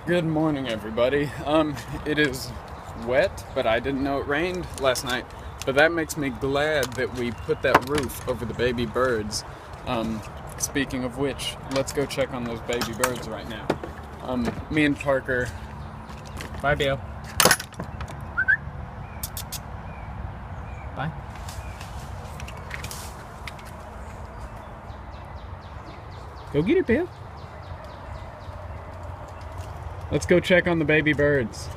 Good morning, everybody. It is wet, but I didn't know it rained last night. But that makes me glad that we put that roof over the baby birds. Speaking of which, let's go check on those baby birds right now. Me and Parker. Bye, Bill. Bye. Go get it, Bill. Let's go check on the baby birds.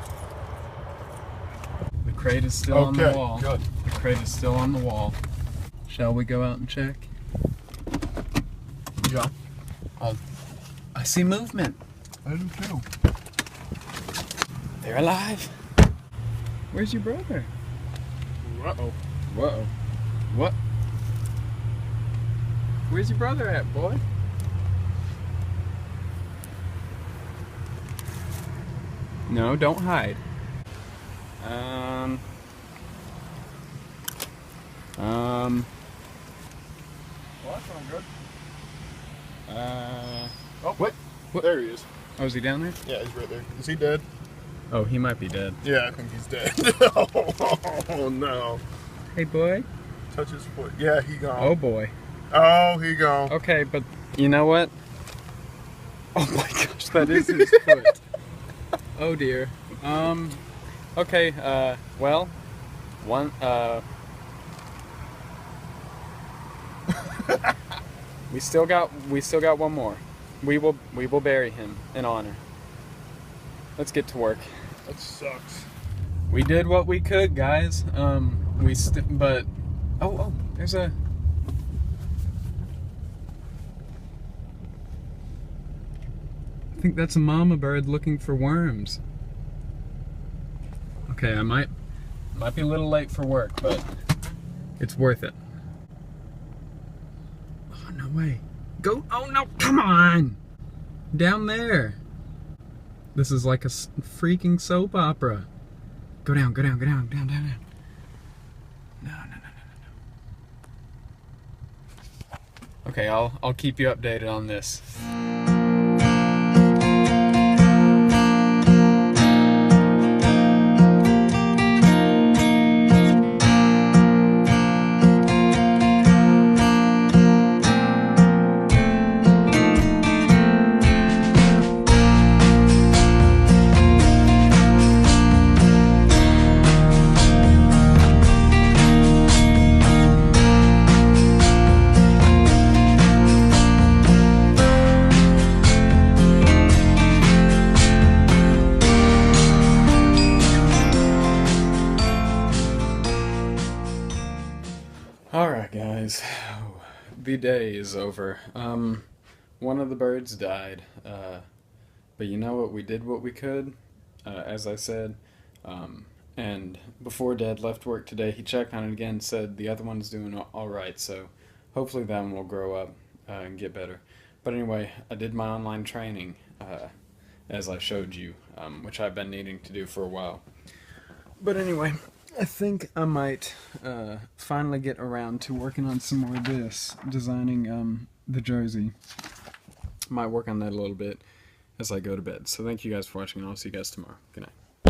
The crate is still on the wall. Good. The crate is still on the wall. Shall we go out and check? Yeah. I see movement. I do too. They're alive. Where's your brother? Uh-oh. Whoa. What? Where's your brother at, boy? No, don't hide. Well, that's not good. Oh, what? There he is. Oh, is he down there? Yeah, he's right there. Is he dead? Oh, he might be dead. Yeah, I think he's dead. Oh, no. Hey, boy. Touch his foot. Yeah, he gone. Oh, boy. Oh, he gone. Okay, but you know what? Oh my gosh, that is his foot. Oh dear. Okay, well, we still got one more. We will bury him in honor. Let's get to work. That sucks. We did what we could, guys. But oh, there's a. I think that's a mama bird looking for worms. Okay, I might be a little late for work, but it's worth it. Oh, no way. Go, oh no, come on! Down there. This is like a freaking soap opera. Go down. No. Okay, I'll keep you updated on this. Alright guys, the day is over. One of the birds died, but you know what, we did what we could, as I said, and before Dad left work today, he checked on it again and said the other one's doing alright, so hopefully that one will grow up and get better. But anyway, I did my online training, as I showed you, which I've been needing to do for a while. But anyway, I think I might finally get around to working on some more of this, designing the jersey. Might work on that a little bit as I go to bed. So thank you guys for watching, and I'll see you guys tomorrow. Good night.